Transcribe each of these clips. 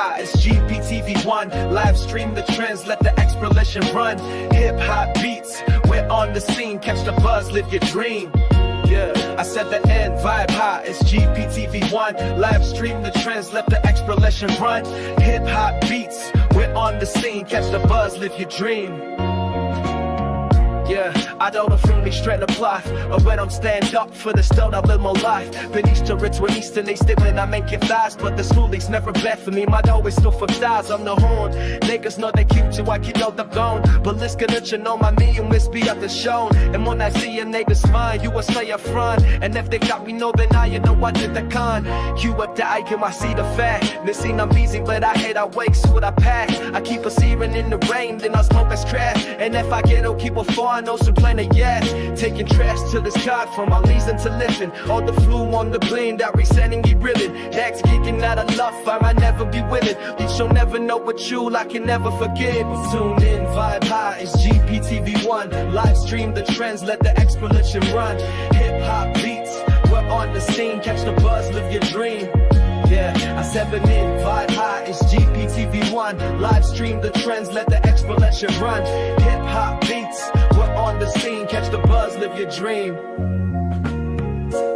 high, it's GPTV1. Live stream the trends, let the exploration run. Hip hop beats, we're on the scene. Catch the buzz, live your dream. Yeah, I said the end, vibe high, it's GPTV1. Live stream the trends, let the exploration run. Hip hop beats, we're on the scene. Catch the buzz, live your dream. Yeah, I don't feel me straight the plot. Or when I'm stand up for the stone, I live my life. Been east to rich when eastern they still when I make it fast. But the schooling's never bad for me, my dough is still for thighs. I'm the horn, niggas know they cute you, I keep out the bone. But let's get it, you know my me and miss be up the shown. And when I see a nigga smile, you will stay up front. And if they got me know, then you know I did the con. You up the icon, I see the fact. This ain't I'm busy, but I hate I wake, so what I pack. I keep a searing in the rain, then I smoke as trash. And if I get I'll keep a far, I know some planet, yeah. Taking trash to this card from my leasing to living. All the flu on the blend, that resending you ribbon. Hacks kicking out of love, I might never be willing. You shall never know what you I can never forget. But tune in, vibe high, it's GPTV1. Live stream the trends, let the exploration run. Hip hop beats, we're on the scene. Catch the buzz, live your dream. Yeah, I 7 in, vibe high, it's GPTV1. Live stream the trends, let the exploration run. Hip hop beats, we're on the scene. Catch the buzz, live your dream.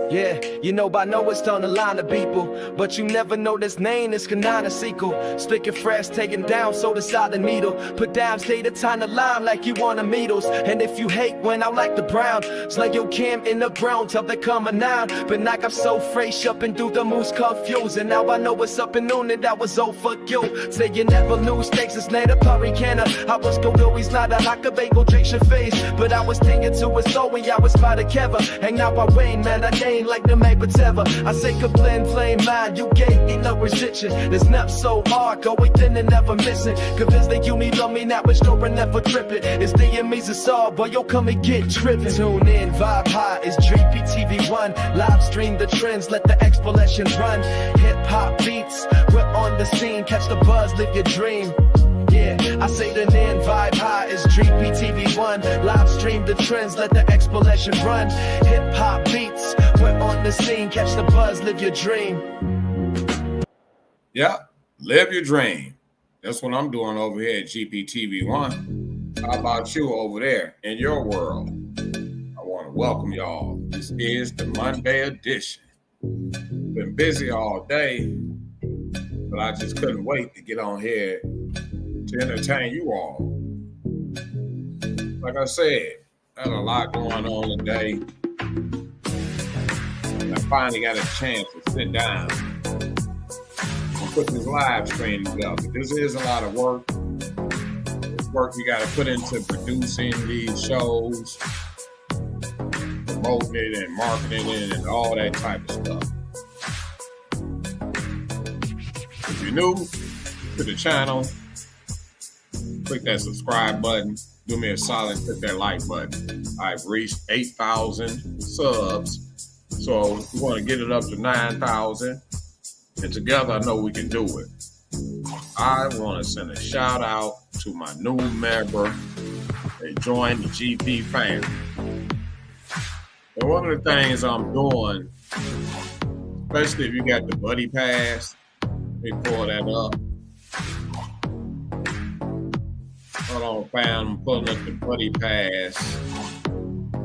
Yeah, you know by now it's on the line of people, but you never know this name is Kanana sequel. Spick it fresh, taken down, so decide the needle. Put down, stay the time to lime like you want the needles. And if you hate when I like the brown, it's like your cam in the ground till they come a noun. But like I'm so fresh up and do the moves confused. And now I know what's up and noon and that was all for you. Say you never lose, stakes is native Purricana. I was go always not a like a bagel, Drake your face. But I was thinking to his soul when I was by the cover. And now I rain, man, I name like the make whatever. I say could blend flame mind, you gave me no restrictions. This nap so hard, go within and never missing. Convinced that you me love me now, but sure never tripping. It's the enemies of all, boy, you'll come and get tripping. Tune in, vibe high, it's GPTV1. Live stream the trends, let the exploration run. Hip hop beats, we're on the scene. Catch the buzz, live your dream. Yeah, I say the in, vibe high, it's GPTV1. Live stream the trends, let the exploration run. Hip hop beats, we're on the scene. Catch the buzz, live your dream. Yeah, live your dream. That's what I'm doing over here at GPTV1. How about you over there in your world? I want to welcome y'all. This is the Monday edition. Been busy all day, but I just couldn't wait to get on here to entertain you all. Like I said, had a lot going on today. And I finally got a chance to sit down and put this live stream together. This is a lot of work. It's work you got to put into producing these shows, promoting it and marketing it and all that type of stuff. If you're new to the channel, click that subscribe button. Do me a solid, click that like button. I've reached 8,000 subs. So we want to get it up to 9,000. And together I know we can do it. I want to send a shout out to my new member that joined the GP family. And one of the things I'm doing, especially if you got the buddy pass, let me pull that up. Hold on, fam. I'm pulling up the buddy pass.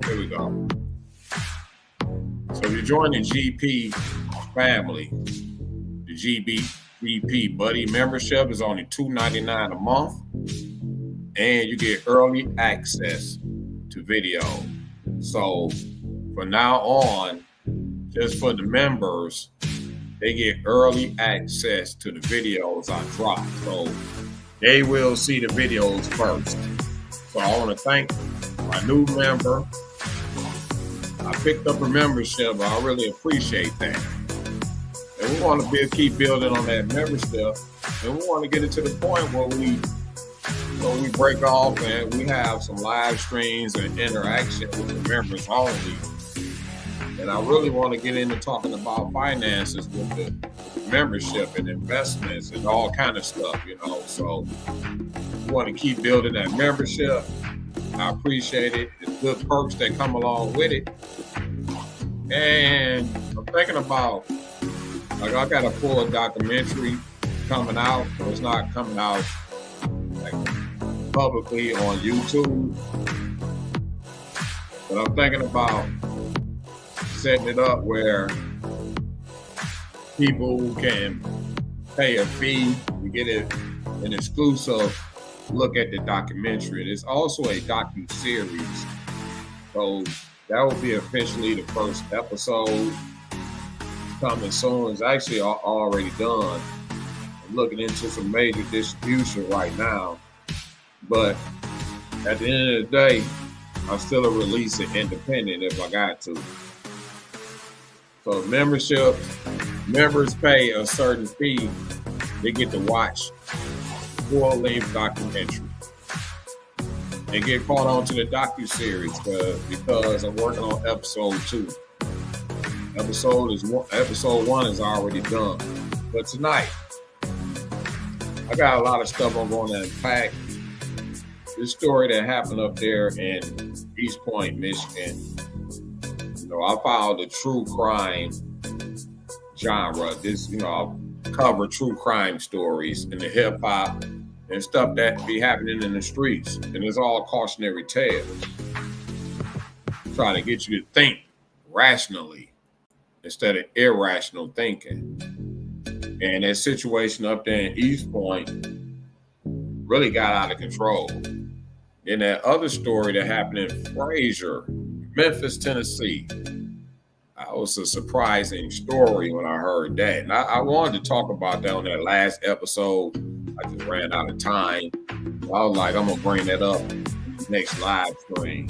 Here we go. So if you join the GP family, the GP buddy membership is only $2.99 a month, and you get early access to video. So from now on, just for the members, they get early access to the videos I drop. So they will see the videos first. So I want to thank my new member. I picked up a membership, but I really appreciate that. And we want to keep building on that membership. And we want to get it to the point where we break off and we have some live streams and interaction with the members only. And I really want to get into talking about finances with the membership and investments and all kind of stuff, you know. So we want to keep building that membership. I appreciate it. It's good perks that come along with it. And I'm thinking about, like, I got a full documentary coming out, but it's not coming out like publicly on YouTube. But I'm thinking about setting it up where people can pay a fee to get an exclusive look at the documentary. It's also a docu-series. So that will be officially the first episode coming soon. It's actually already done. I'm looking into some major distribution right now. But at the end of the day, I still release it independent if I got to. So members pay a certain fee, they get to watch full-length documentary and get caught on to the docu-series because I'm working on episode 2. Episode 1 is already done. But tonight, I got a lot of stuff I'm going to unpack. This story that happened up there in Eastpointe, Michigan. You know, I follow the true crime genre. I'll cover true crime stories in the hip hop and stuff that be happening in the streets. And it's all cautionary tales. Try to get you to think rationally instead of irrational thinking. And that situation up there in Eastpointe really got out of control. And that other story that happened in Frayser, Memphis, Tennessee. That was a surprising story when I heard that. And I wanted to talk about that on that last episode. I just ran out of time. I was like, I'm going to bring that up in the next live stream.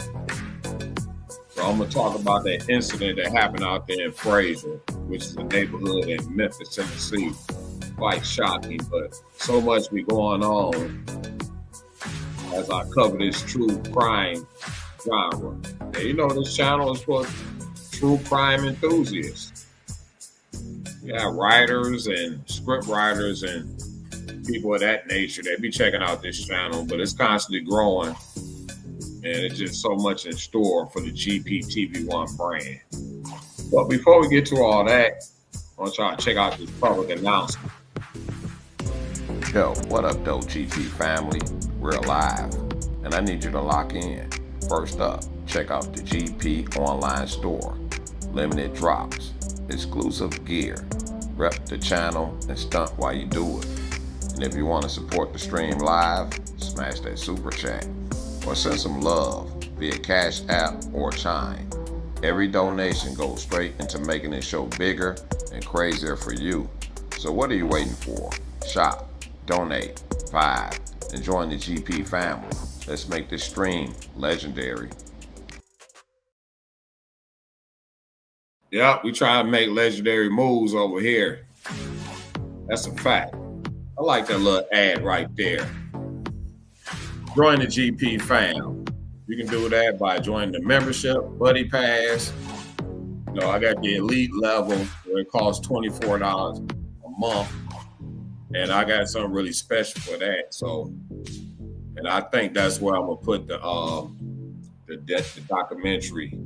So I'm going to talk about that incident that happened out there in Frayser, which is a neighborhood in Memphis, Tennessee. Quite shocking, but so much be going on as I cover this true crime genre. And you know, this channel is for true crime enthusiasts. We have writers and script writers and people of that nature that be checking out this channel, but it's constantly growing. And it's just so much in store for the GPTV1 brand. But before we get to all that, I want y'all to check out this public announcement. Yo, what up, though, GP family? We're alive, and I need you to lock in. First up, check out the GP online store. Limited drops, exclusive gear. Rep the channel and stunt while you do it. And if you want to support the stream live, smash that super chat or send some love via Cash App or Chime. Every donation goes straight into making this show bigger and crazier for you. So what are you waiting for? Shop, donate, vibe, and join the GP family. Let's make this stream legendary. Yeah, we try to make legendary moves over here. That's a fact. I like that little ad right there. Join the GP fam. You can do that by joining the membership, Buddy Pass. You know, I got the elite level where it costs $24 a month. And I got something really special for that. So, and I think that's where I'm gonna put the documentary.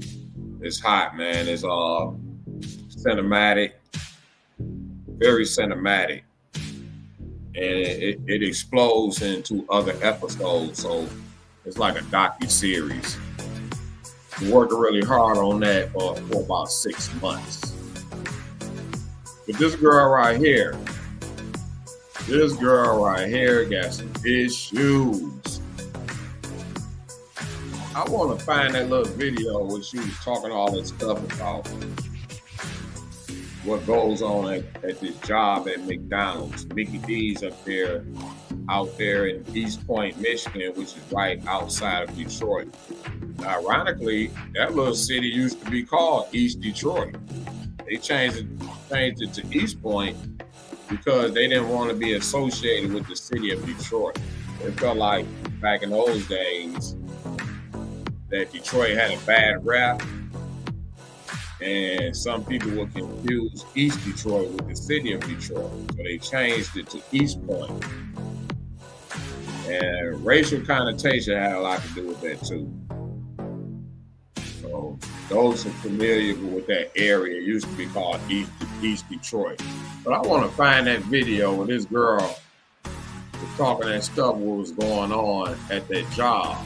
It's hot, man. It's cinematic, very cinematic, and it explodes into other episodes. So it's like a docu-series. We're working really hard on that for about 6 months. But this girl right here got some issues. I want to find that little video where she was talking all that stuff about what goes on at this job at McDonald's. Micky D's out there in Eastpointe, Michigan, which is right outside of Detroit. Now, ironically, that little city used to be called East Detroit. They changed it to Eastpointe because they didn't want to be associated with the city of Detroit. It felt like back in those days that Detroit had a bad rap, and some people would confuse East Detroit with the city of Detroit. So they changed it to Eastpointe. And racial connotation had a lot to do with that too. So those who are familiar with that area, it used to be called East Detroit. But I want to find that video where this girl was talking that stuff what was going on at that job.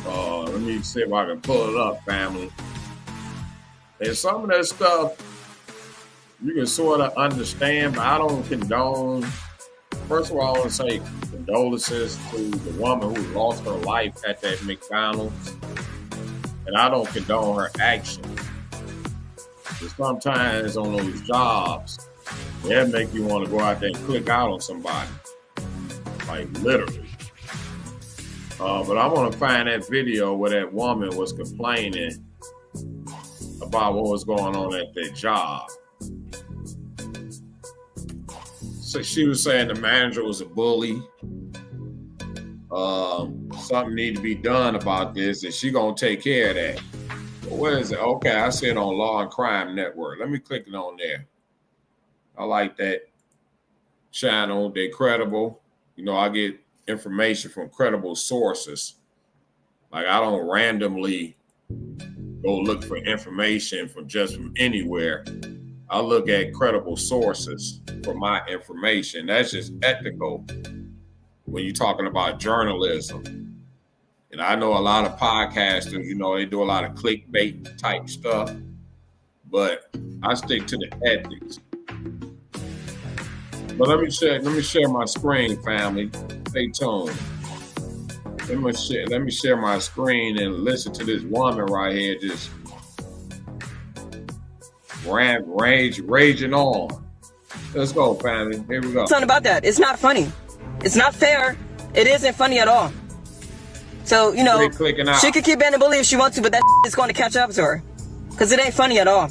Let me see if I can pull it up, family. And some of that stuff you can sort of understand, but I don't condone. First of all, I want to say condolences to the woman who lost her life at that McDonald's. And I don't condone her actions. But sometimes on those jobs, they'll make you want to go out there and click out on somebody. Like literally. But I want to find that video where that woman was complaining about what was going on at their job. So she was saying the manager was a bully. Something need to be done about this, and she gonna take care of that. But what is it? Okay, I see it on Law and Crime Network. Let me click it on there. I like that channel. They're credible. You know, I get information from credible sources. Like I don't randomly go look for information from anywhere. I look at credible sources for my information. That's just ethical when you're talking about journalism. And I know a lot of podcasters, you know, they do a lot of clickbait type stuff, but I stick to the ethics. But let me share my screen, family. Stay tuned. Let me share my screen and listen to this woman right here just raging on. Let's go, family. Here we go. Something about that. It's not funny. It's not fair. It isn't funny at all. So, you know, she could keep being a bully if she wants to, but that is going to catch up to her. Because it ain't funny at all.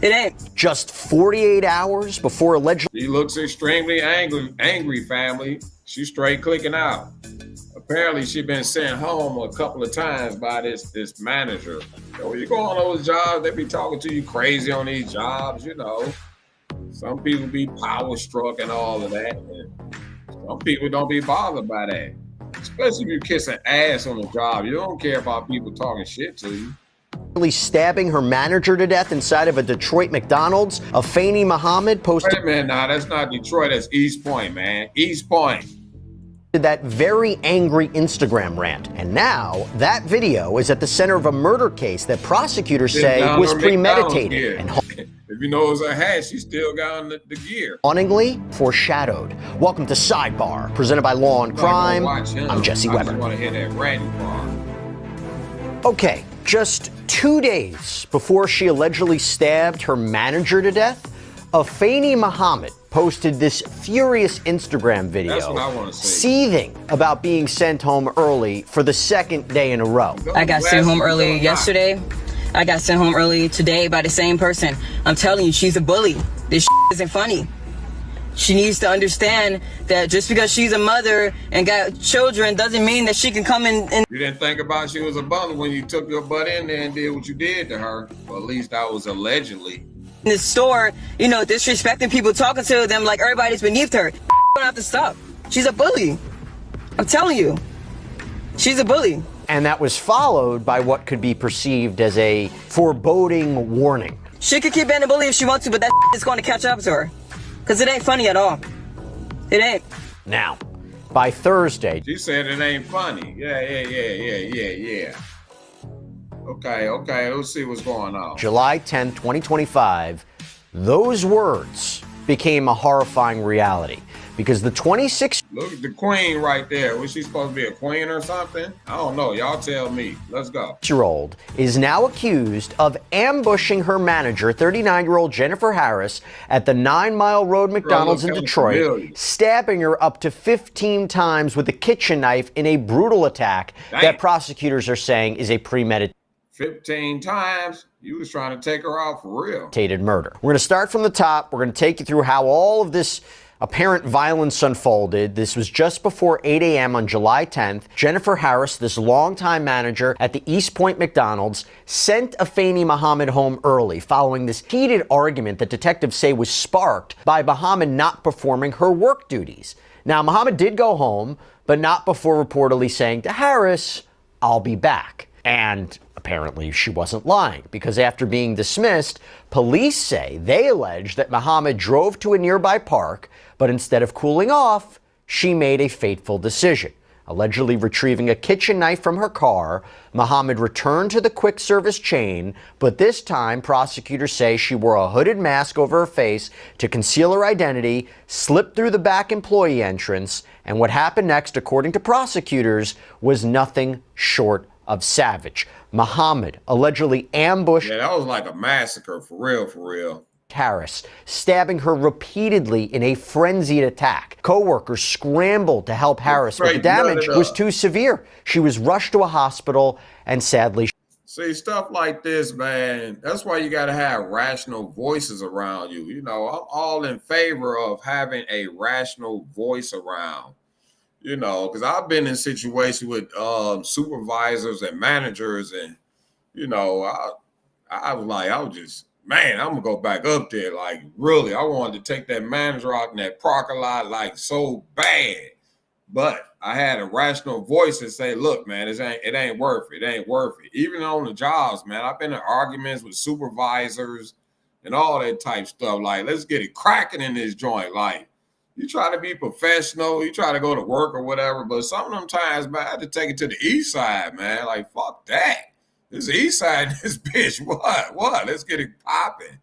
It ain't. Just 48 hours before allegedly... She looks extremely angry, family. She's straight clicking out. Apparently, she's been sent home a couple of times by this manager. So when you go on those jobs, they be talking to you crazy on these jobs, you know. Some people be power struck and all of that. And some people don't be bothered by that. Especially if you're kissing ass on the job. You don't care about people talking shit to you. Stabbing her manager to death inside of a Detroit McDonald's. Afeni Muhammad posted... Wait a minute now, that's not Detroit, that's Eastpointe, man. Eastpointe. That very angry Instagram rant. And now that video is at the center of a murder case that prosecutors say was premeditated. And if you know it was a hat, she still got on the gear. Hauntingly foreshadowed. Welcome to Sidebar, presented by Law and Crime. I'm Jesse Weber. I just want to hear that ranting part. Okay, just 2 days before she allegedly stabbed her manager to death, Afeni Muhammad posted this furious Instagram video. That's what I want to see. Seething about being sent home early for the second day in a row. I got sent home early yesterday. I got sent home early today by the same person. I'm telling you, she's a bully. This isn't funny. She needs to understand that just because she's a mother and got children doesn't mean that she can come in and... You didn't think about she was a bully when you took your butt in there and did what you did to her. Well, at least that was allegedly. In the store, you know, disrespecting people, talking to them like everybody's beneath her. Don't have to stop. She's a bully. I'm telling you. She's a bully. And that was followed by what could be perceived as a foreboding warning. She could keep being a bully if she wants to, but that is going to catch up to her. Because it ain't funny at all. It ain't. Now, by Thursday... She said it ain't funny. Yeah. Okay, let's see what's going on. July 10, 2025, those words became a horrifying reality because the 26... Look at the queen right there. Was she supposed to be a queen or something? I don't know. Y'all tell me. Let's go. ...year-old is now accused of ambushing her manager, 39-year-old Jennifer Harris, at the 9 Mile Road McDonald's in Detroit, stabbing her up to 15 times with a kitchen knife in a brutal attack that prosecutors are saying is a premeditated 15 times? You was trying to take her out for real. Murder. We're going to start from the top. We're going to take you through how all of this apparent violence unfolded. This was just before 8 a.m. on July 10th. Jennifer Harris, this longtime manager at the Eastpointe McDonald's, sent Afeni Muhammad home early following this heated argument that detectives say was sparked by Muhammad not performing her work duties. Now, Muhammad did go home, but not before reportedly saying to Harris, "I'll be back." And Apparently, she wasn't lying, because after being dismissed, police say they allege that Muhammad drove to a nearby park, but instead of cooling off, she made a fateful decision. Allegedly retrieving a kitchen knife from her car, Muhammad returned to the quick service chain, but this time prosecutors say she wore a hooded mask over her face to conceal her identity, slipped through the back employee entrance, and what happened next, according to prosecutors, was nothing short of savage. Muhammad allegedly ambushed— Yeah, that was like a massacre, for real, for real. Harris, stabbing her repeatedly in a frenzied attack. Co-workers scrambled to help Harris, but the damage was too severe. She was rushed to a hospital and sadly— See, stuff like this, man, that's why you got to have rational voices around you. You know, I'm all in favor of having a rational voice around, you know, because I've been in situations with supervisors and managers, and, you know, I was just, man, I'm gonna go back up there. Like, really, I wanted to take that manager out in that parking lot like so bad. But I had a rational voice and say, look, man, it ain't worth it. It ain't worth it. Even on the jobs, man, I've been in arguments with supervisors and all that type stuff. Like, let's get it cracking in this joint. Like, you try to be professional, you try to go to work or whatever, but some of them times, man, I had to take it to the east side, man. Like, fuck that. This east side, this bitch, what? Let's get it popping.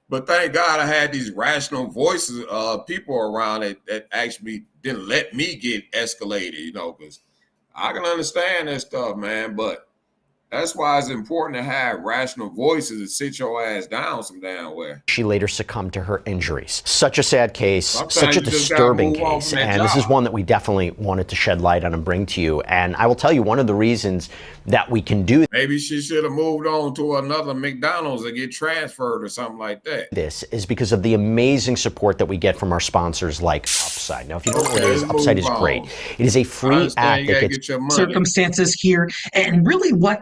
But thank God I had these rational voices, people around that actually didn't let me get escalated, you know, because I can understand that stuff, man. But that's why it's important to have rational voices to sit your ass down some damn way. She later succumbed to her injuries. Such a sad case, such a disturbing case, and this is one that we definitely wanted to shed light on and bring to you. And I will tell you, one of the reasons that we can do maybe she should have moved on to another McDonald's and get transferred or something like that. This is because of the amazing support that we get from our sponsors like Upside. Now, if you don't know what it is, Upside is great. It is a free app that gets circumstances here, and really what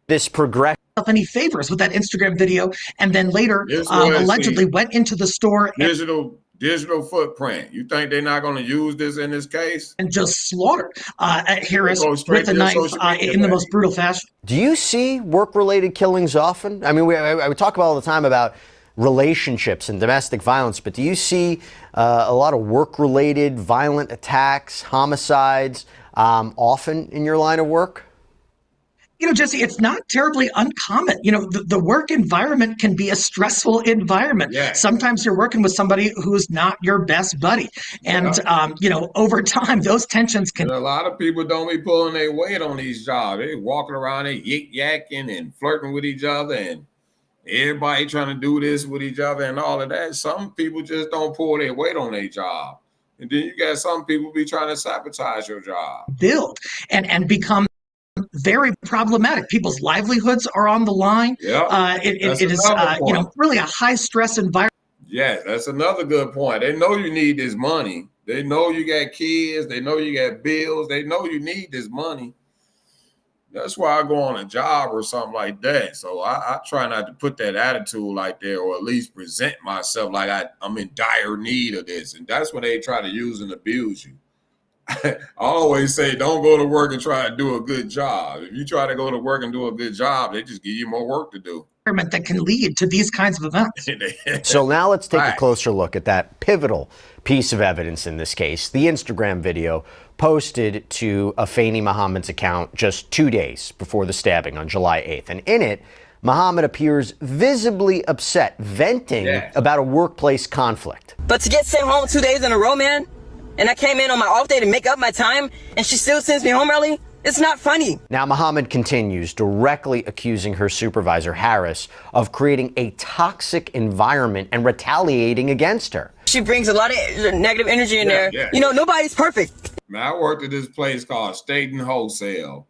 this progression any favors with that Instagram video, and then later allegedly went into the store. Digital footprint. You think they're not going to use this in this case? And just slaughtered Harris with a knife in the most brutal fashion. Do you see work-related killings often? I mean, we talk about all the time about relationships and domestic violence, but do you see a lot of work-related violent attacks, homicides often in your line of work? You know, Jesse, it's not terribly uncommon. You know, the work environment can be a stressful environment. Yeah. Sometimes you're working with somebody who's not your best buddy. And, you know, over time, those tensions can... And a lot of people don't be pulling their weight on these jobs. They walking around, they yik-yakking and flirting with each other, and everybody trying to do this with each other and all of that. Some people just don't pull their weight on their job. And then you got some people be trying to sabotage your job. Build and become very problematic. People's livelihoods are on the line. Yeah, it is, you know, really a high stress environment. Yeah, that's another good point. They know you need this money. They know you got kids. They know you got bills. They know you need this money. That's why I go on a job or something like that. So I try not to put that attitude like that, or at least present myself like I'm in dire need of this. And that's when they try to use and abuse you. I always say, don't go to work and try to do a good job. If you try to go to work and do a good job, they just give you more work to do. That can lead to these kinds of events. So now let's take a closer look at that pivotal piece of evidence in this case, the Instagram video posted to Afeni Muhammad's account just 2 days before the stabbing on July 8th. And in it, Muhammad appears visibly upset, venting about a workplace conflict. But to get sent home 2 days in a row, man, and I came in on my off day to make up my time, and she still sends me home early? It's not funny. Now, Muhammad continues directly accusing her supervisor, Harris, of creating a toxic environment and retaliating against her. She brings a lot of negative energy in there. You know, nobody's perfect. Man, I worked at this place called Staten Wholesale,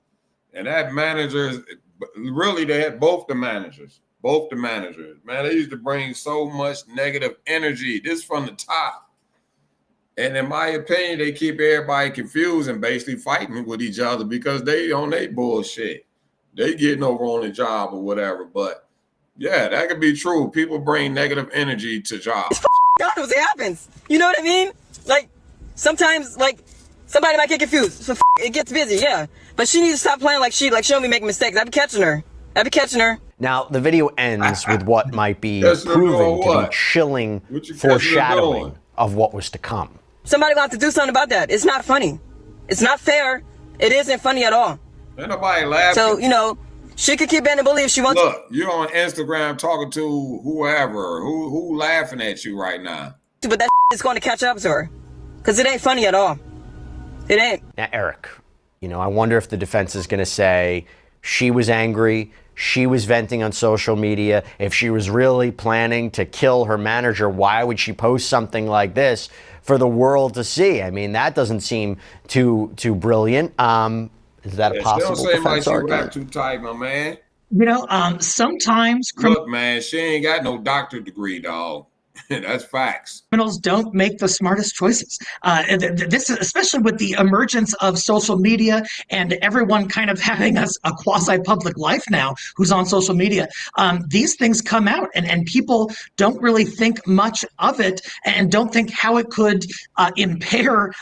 and that manager, really, they had both the managers. Man, they used to bring so much negative energy. This from the top. And in my opinion, they keep everybody confused and basically fighting with each other because they on their bullshit. They getting over on the job or whatever. But yeah, that could be true. People bring negative energy to jobs. God knows it happens. You know what I mean? Like, sometimes, like, somebody might get confused. So it gets busy, yeah. But she needs to stop playing like she don't be making mistakes. I be catching her. I be catching her. Now, the video ends with what might be Yes, they're proven doing to be what? chilling What you catching them foreshadowing doing? of what was to come. Somebody got to do something about that. It's not funny. It's not fair. It isn't funny at all. Ain't nobody laughing. So, you know, she could keep being a bully if she wants to. Look, you're on Instagram talking to whoever. Who laughing at you right now? But that is going to catch up to her. Because it ain't funny at all. It ain't. Now, Eric, you know, I wonder if the defense is going to say she was angry, she was venting on social media. If she was really planning to kill her manager, why would she post something like this for the world to see? I mean, that doesn't seem too brilliant. Is that a possible She don't seem like defense she argument? rap too tight, my man. You know, sometimes Look, man, she ain't got no doctorate degree, dog. That's facts. criminals don't make the smartest choices. This is especially with the emergence of social media and everyone kind of having a quasi-public life now who's on social media. These things come out and people don't really think much of it and don't think how it could impair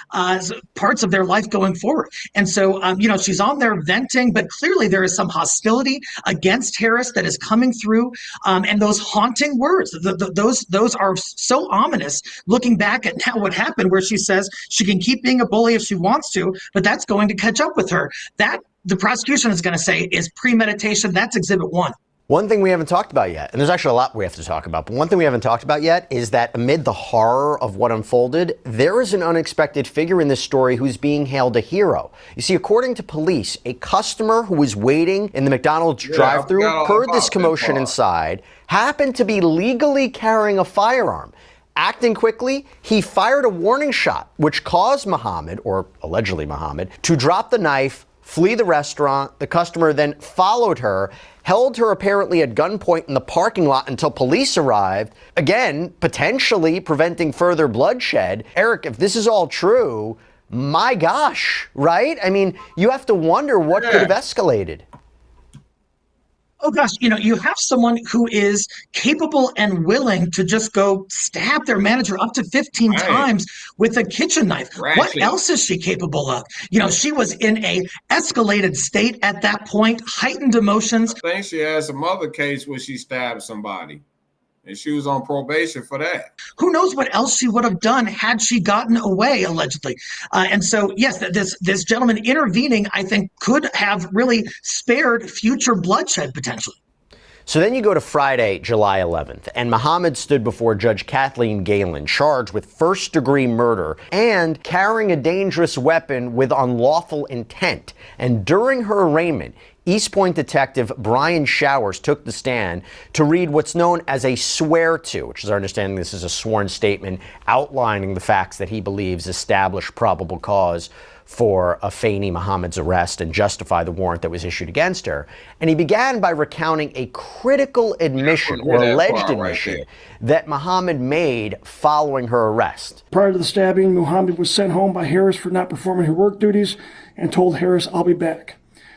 parts of their life going forward. And so, you know, she's on there venting, but clearly there is some hostility against Harris that is coming through. And those haunting words, those are so ominous looking back at now what happened, where she says she can keep being a bully if she wants to, but that's going to catch up with her. That the prosecution is going to say is premeditation. That's exhibit 1. One thing we haven't talked about yet, and there's actually a lot we have to talk about, but one thing we haven't talked about yet is that amid the horror of what unfolded, there is an unexpected figure in this story who's being hailed a hero. You see, according to police, a customer who was waiting in the McDonald's drive-thru heard this commotion inside, happened to be legally carrying a firearm. Acting quickly, he fired a warning shot, which caused Muhammad, or allegedly Muhammad, to drop the knife, flee the restaurant. The customer then followed her, held her apparently at gunpoint in the parking lot until police arrived, again, potentially preventing further bloodshed. Eric, if this is all true, my gosh, right? I mean, you have to wonder what could have escalated. Oh gosh, you know, you have someone who is capable and willing to just go stab their manager up to 15 times with a kitchen knife. What else is she capable of? You know, she was in a escalated state at that point, heightened emotions. I think she had some other case where she stabbed somebody, and she was on probation for that. Who knows what else she would have done had she gotten away, allegedly. And so, yes, this gentleman intervening, I think, could have really spared future bloodshed potentially. So then you go to Friday, July 11th, and Muhammad stood before Judge Kathleen Galen, charged with first-degree murder and carrying a dangerous weapon with unlawful intent. And during her arraignment, Eastpointe detective Brian Showers took the stand to read what's known as a swear-to, which is our understanding this is a sworn statement outlining the facts that he believes establish probable cause for Afeni Muhammad's arrest and justify the warrant that was issued against her. And he began by recounting a critical admission or alleged admission that Muhammad made following her arrest. Prior to the stabbing, Muhammad was sent home by Harris for not performing her work duties and told Harris, "I'll be back."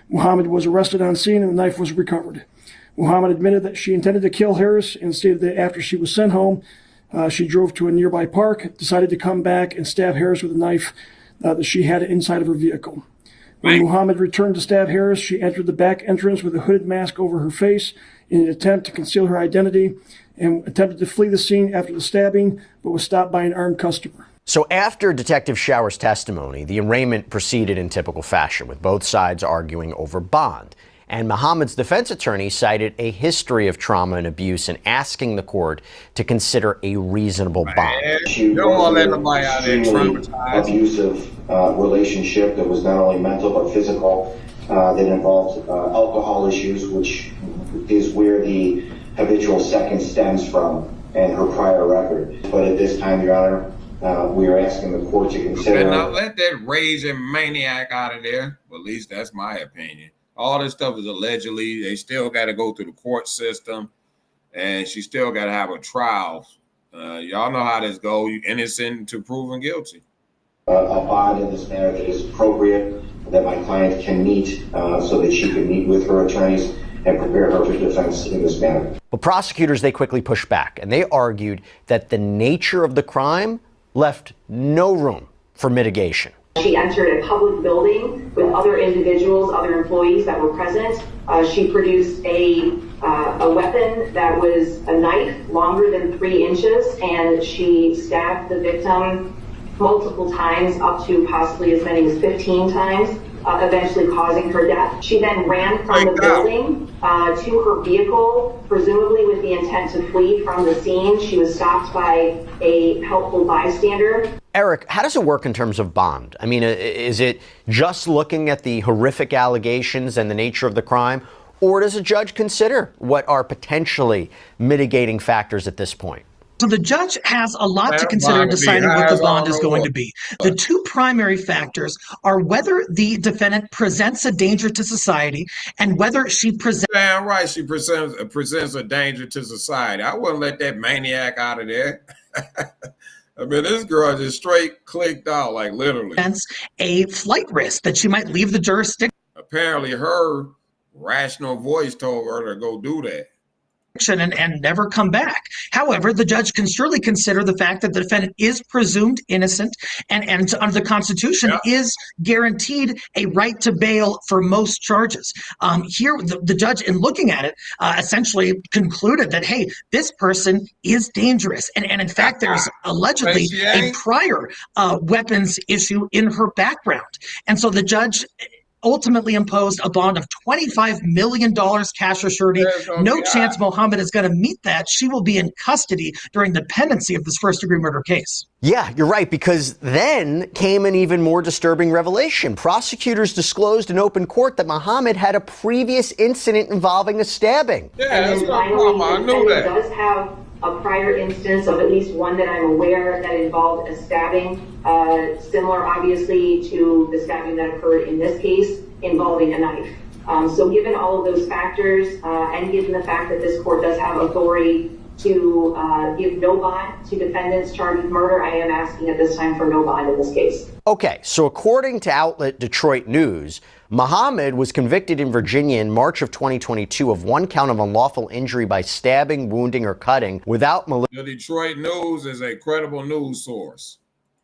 Muhammad was arrested on scene and the knife was recovered. Muhammad admitted that she intended to kill Harris and stated that after she was sent home, she drove to a nearby park, decided to come back and stab Harris with a knife that she had inside of her vehicle. When Muhammad returned to stab Harris, she entered the back entrance with a hooded mask over her face in an attempt to conceal her identity and attempted to flee the scene after the stabbing, but was stopped by an armed customer. So after Detective Showers' testimony, the arraignment proceeded in typical fashion, with both sides arguing over bond. And Muhammad's defense attorney cited a history of trauma and abuse and asking the court to consider a reasonable bond. You don't want to let nobody out there traumatized. Abusive relationship that was not only mental but physical, that involved alcohol issues, which is where the habitual second stems from, and her prior record. But at this time, Your Honor, we are asking the court to consider. And now let that raging maniac out of there. Well, at least that's my opinion. All this stuff is allegedly. They still got to go through the court system, and she still got to have a trial. Y'all know how this goes. You innocent to proven guilty. A bond in this matter that is appropriate, that my client can meet, so that she can meet with her attorneys and prepare her for defense in this matter. But prosecutors, they quickly pushed back, and they argued that the nature of the crime left no room for mitigation. She entered a public building with other individuals, other employees that were present, She produced a weapon that was a knife longer than 3 inches, and she stabbed the victim multiple times, up to possibly as many as 15 times, eventually causing her death. She then ran from the building to her vehicle, presumably with the intent to flee from the scene. She was stopped by a helpful bystander. Eric, how does it work in terms of bond? I mean, is it just looking at the horrific allegations and the nature of the crime, or does a judge consider what are potentially mitigating factors at this point? So the judge has a lot to consider in deciding what the bond is going to be. The 2 primary factors are whether the defendant presents a danger to society and whether she presents. Damn right, she presents a danger to society. I wouldn't let that maniac out of there. I mean, this girl just straight clicked out, like literally. A flight risk that she might leave the jurisdiction. Apparently, her rational voice told her to go do that. And never come back. However, the judge can surely consider the fact that the defendant is presumed innocent and under the Constitution is guaranteed a right to bail for most charges. Here, the judge, in looking at it, essentially concluded that, hey, this person is dangerous. And in fact, there's allegedly a prior weapons issue in her background. And so the judge ultimately imposed a bond of $25 million cash or surety. No chance Mohammed is going to meet that. She will be in custody during the pendency of this first-degree murder case. Yeah, you're right, because then came an even more disturbing revelation. Prosecutors disclosed in open court that Mohammed had a previous incident involving a stabbing. Yeah, that's what I knew that. Does have a prior instance of at least one that I'm aware that involved a stabbing, similar obviously to the stabbing that occurred in this case involving a knife. So given all of those factors and given the fact that this court does have authority to give no bond to defendants charged with murder, I am asking at this time for no bond in this case. Okay, so according to outlet Detroit News, Mohammed was convicted in Virginia in March of 2022 of 1 count of unlawful injury by stabbing, wounding, or cutting without The Detroit News is a credible news source.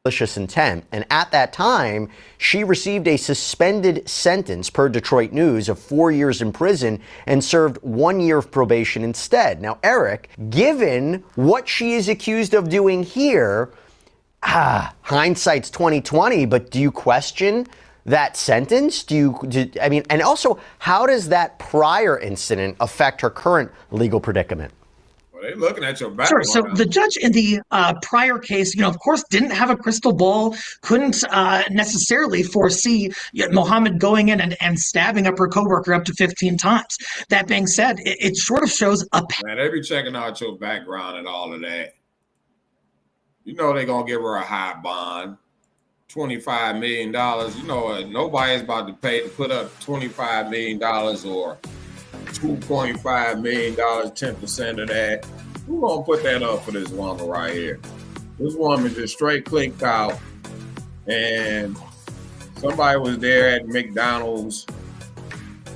Malicious intent. And at that time, she received a suspended sentence, per Detroit News, of 4 years in prison and served 1 year of probation instead. Now, Eric, given what she is accused of doing here, hindsight's 2020, but do you question that sentence? And also, how does that prior incident affect her current legal predicament? Well, they're looking at your background. Sure. So the judge in the prior case, of course, didn't have a crystal ball, couldn't necessarily foresee Mohammed going in and stabbing up her coworker up to 15 times. That being said, it sort of shows a Man, they be checking out your background and all of that. You know they're going to give her a high bond, $25 million. You know, nobody's about to put up $25 million or $2.5 million, 10% of that. Who gonna put that up for this woman right here? This woman just straight clicked out, and somebody was there at McDonald's,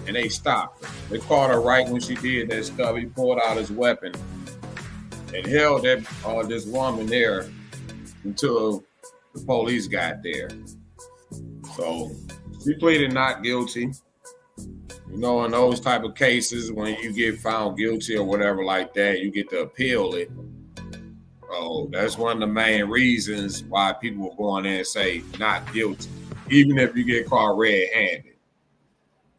and they stopped her. They caught her right when she did that stuff. He pulled out his weapon and held that this woman there until the police got there. So she pleaded not guilty. You know, in those type of cases, when you get found guilty or whatever like that, you get to appeal it. Oh, that's one of the main reasons why people will go in there and say not guilty, even if you get caught red-handed.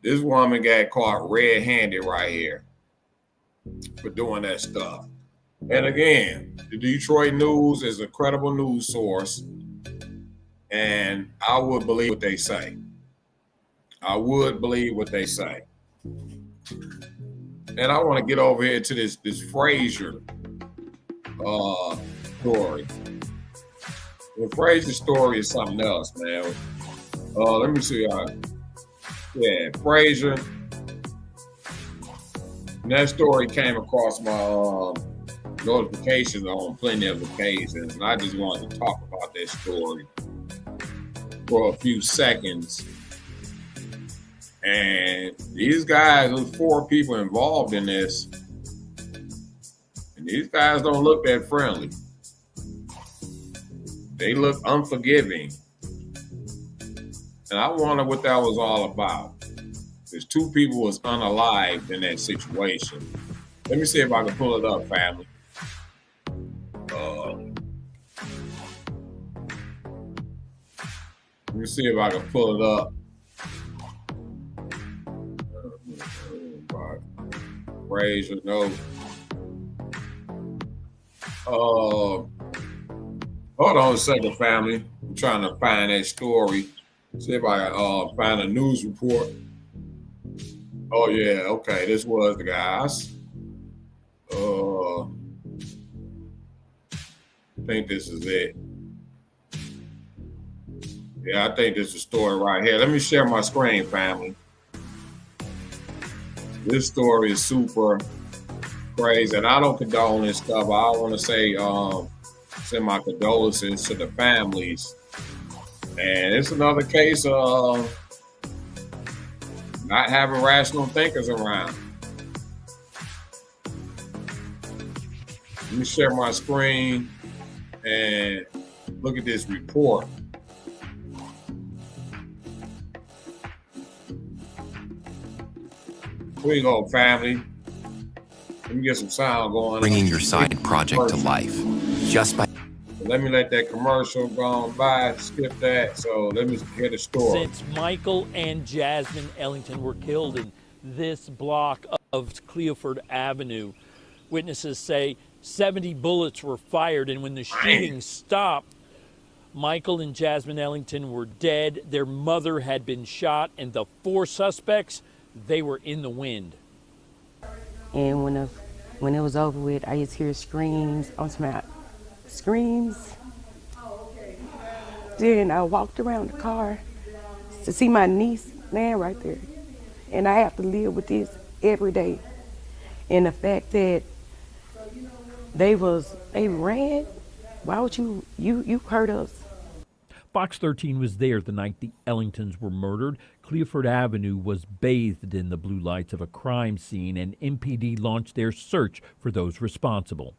This woman got caught red-handed right here for doing that stuff. And again, the Detroit News is a credible news source, and I would believe what they say. I would believe what they say. And I want to get over here to this Frayser story. The Frayser story is something else, man. Let me see. Yeah, Frayser. And that story came across my notifications on plenty of occasions, and I just wanted to talk about that story for a few seconds. And these guys, there's 4 people involved in this, and these guys don't look that friendly. They look unforgiving. And I wonder what that was all about. There's two people was unalived in that situation. Let me see if I can pull it up, family. Let me see if I can pull it up. Frayser, no. Hold on a second, family. I'm trying to find that story. See if I can find a news report. Oh yeah, okay. This was the guys. I think this is it. Yeah, I think this is the story right here. Let me share my screen, family. This story is super crazy, and I don't condone this stuff. I want to say, send my condolences to the families. And it's another case of not having rational thinkers around. Let me share my screen and look at this report. Here you go, family. Let me get some sound going. Bringing your side project to life just by. Let me let that commercial go on by, skip that. So let me hear the story. Since Michael and Jasmine Ellington were killed in this block of Cleoford Avenue, witnesses say 70 bullets were fired, and when the shooting stopped, Michael and Jasmine Ellington were dead. Their mother had been shot, and the four suspects, they were in the wind. And when it was over with, I just hear screams. I'm talking screams. Then I walked around the car to see my niece laying right there. And I have to live with this every day. And the fact that they ran, why would you hurt us? Fox 13 was there the night the Ellingtons were murdered. Cleoford Avenue was bathed in the blue lights of a crime scene, and MPD launched their search for those responsible.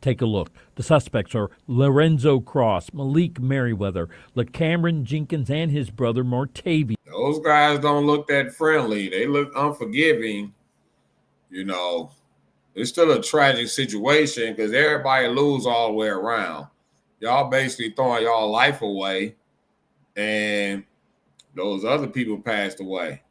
Take a look. The suspects are Lorenzo Cross, Malik Merriweather, LaCameron Jenkins, and his brother Martavian. Those guys don't look that friendly. They look unforgiving. You know, it's still a tragic situation because everybody lose all the way around. Y'all basically throwing y'all life away, and those other people passed away.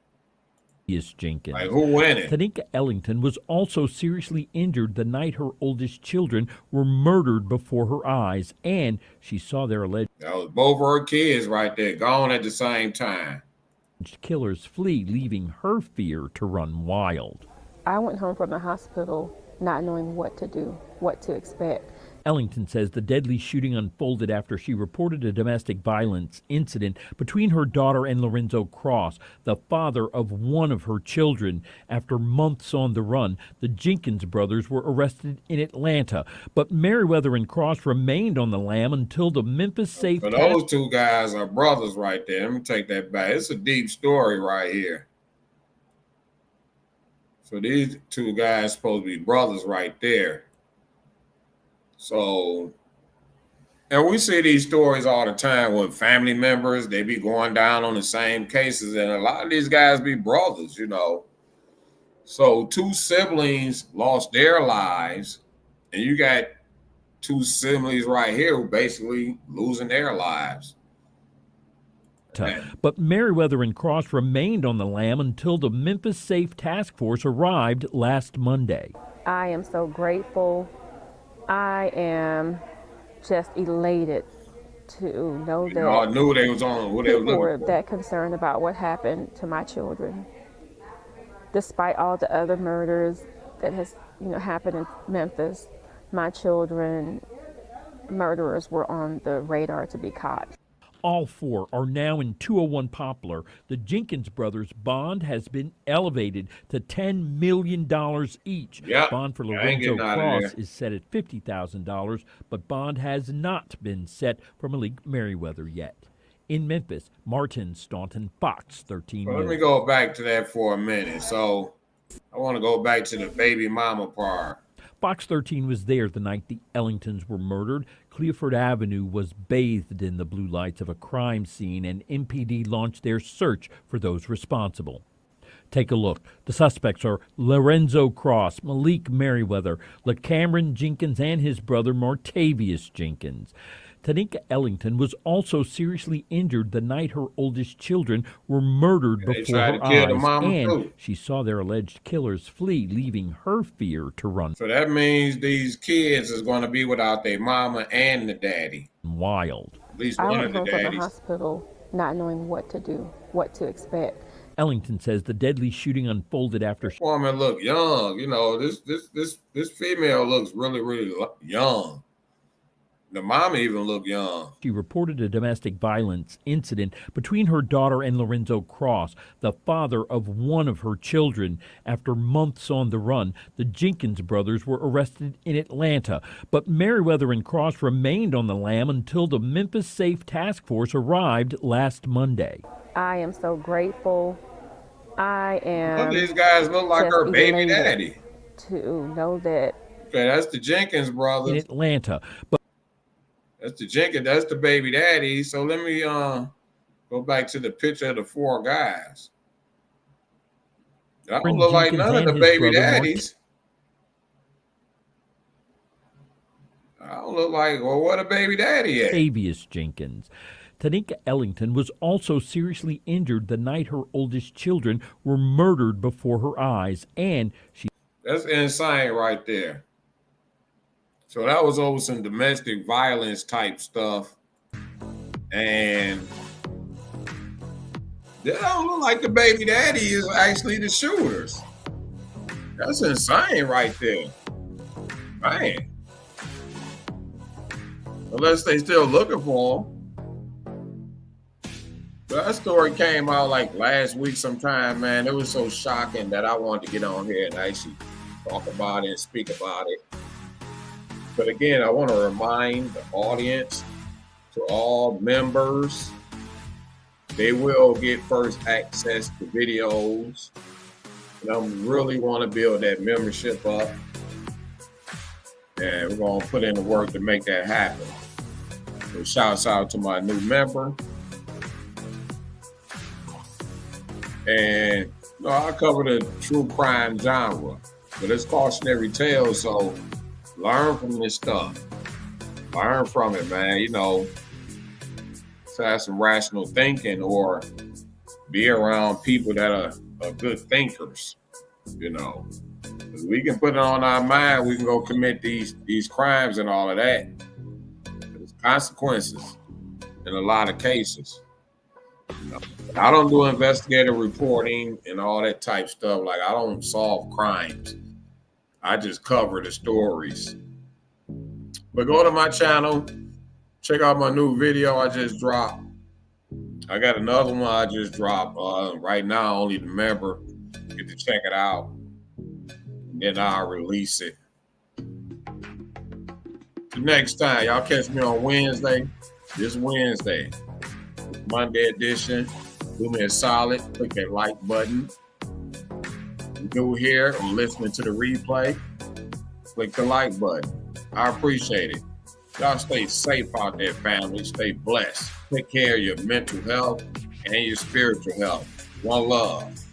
Jenkins. Like, who winning? Tanika Ellington was also seriously injured the night her oldest children were murdered before her eyes, and she saw their alleged That was both of her kids right there, gone at the same time. killers flee, leaving her fear to run wild. I went home from the hospital not knowing what to do, what to expect. Ellington says the deadly shooting unfolded after she reported a domestic violence incident between her daughter and Lorenzo Cross, the father of one of her children. After months on the run, the Jenkins brothers were arrested in Atlanta, but Merriweather and Cross remained on the lam until the Memphis safe. But those two guys are brothers right there. Let me take that back. It's a deep story right here. So these two guys supposed to be brothers right there. So, and we see these stories all the time with family members. They be going down on the same cases, and a lot of these guys be brothers, you know. So two siblings lost their lives, and you got two siblings right here who basically losing their lives. But Merriweather and Cross remained on the lam until the Memphis Safe Task Force arrived last Monday. I am so grateful. I am just elated to know that I knew they was on what they people were were that concerned about what happened to my children. Despite all the other murders that has happened in Memphis, my children, murderers were on the radar to be caught. All four are now in 201 Poplar. The Jenkins brothers' bond has been elevated to $10 million each. Yep. Bond for I ain't Lorenzo getting out of Cross there. is set at $50,000, but bond has not been set for Malik Merriweather yet. In Memphis, Martin Staunton, Fox 13 Well, let News. me go back to that for a minute. So I want to go back to the baby mama part. Fox 13 was there the night the Ellingtons were murdered. Cleoford Avenue was bathed in the blue lights of a crime scene, and MPD launched their search for those responsible. Take a look. The suspects are Lorenzo Cross, Malik Merriweather, LaCameron Jenkins, and his brother Martavius Jenkins. Tanika Ellington was also seriously injured the night her oldest children were murdered before her eyes, and she saw their alleged killers flee, leaving her fear to run. So that means these kids is going to be without their mama and the daddy. Wild. At least I one went of the home from the daddies. hospital not knowing what to do, what to expect. Ellington says the deadly shooting unfolded after This woman look young. You know, this female looks really, really young. The mom even looked young. She reported a domestic violence incident between her daughter and Lorenzo Cross, the father of one of her children. After months on the run, the Jenkins brothers were arrested in Atlanta, but Merriweather and Cross remained on the lam until the Memphis Safe Task Force arrived last Monday. I am so grateful. I am. Well, these guys look like her baby daddy. To know that. Okay, that's the Jenkins brothers. In Atlanta, but that's the Jenkins, that's the baby daddy. So let me go back to the picture of the four guys. That don't look like none of the baby daddies. I don't look like, well, what a baby daddy at? Martavius Jenkins. Tanika Ellington was also seriously injured the night her oldest children were murdered before her eyes, and she... That's insane right there. So that was over some domestic violence type stuff. And they don't look like the baby daddy is actually the shooters. That's insane right there. Man. Unless they still looking for them. But that story came out like last week sometime, man. It was so shocking that I wanted to get on here and actually talk about it and speak about it. But again, I want to remind the audience, to all members, they will get first access to videos. And I really want to build that membership up. And we're going to put in the work to make that happen. So shouts out to my new member. And you know, I cover the true crime genre, but it's cautionary tales, so learn from this stuff. Learn from it, man. You know, to have some rational thinking or be around people that are good thinkers, you know. Because we can put it on our mind, we can go commit these crimes and all of that. There's consequences in a lot of cases. You know? I don't do investigative reporting and all that type stuff. Like, I don't solve crimes. I just cover the stories. But go to my channel, check out my new video I just dropped. I got another one I just dropped. Right now, only the member get to check it out. And then I'll release it. The next time, y'all catch me on Wednesday. This Wednesday, Monday edition. Do me a solid, click that like button. New here or listening to the replay, click the like button. I appreciate it. Y'all stay safe out there, family. Stay blessed. Take care of your mental health and your spiritual health. One love.